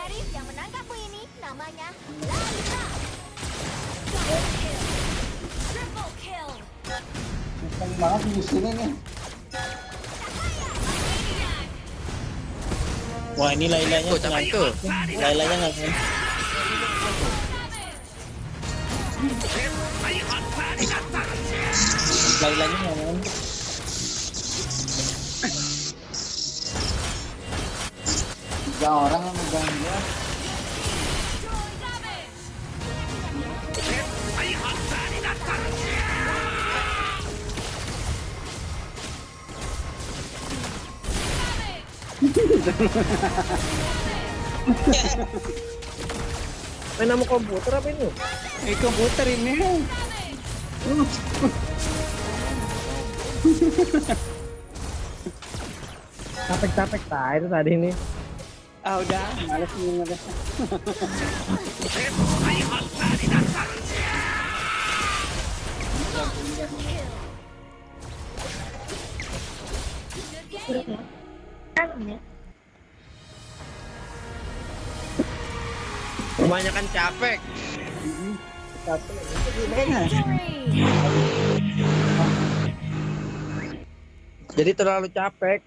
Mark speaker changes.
Speaker 1: Legendaris yang menangkapmu ini namanya Layla. Double kill. Triple kill.
Speaker 2: Kenceng banget di sini nih.
Speaker 3: Wah ini Lailanya
Speaker 4: Tuh, capek tuh.
Speaker 3: Lailanya nggak main. Lailanya nggak main.
Speaker 2: Tiga orang yang megang dia.
Speaker 5: Main sama komputer apa ini?
Speaker 2: Komputer ini.
Speaker 5: Capek-capek tak itu tadi ini.
Speaker 2: Ah udah, males nih udah.
Speaker 4: Kebanyakan capek. Jadi terlalu capek.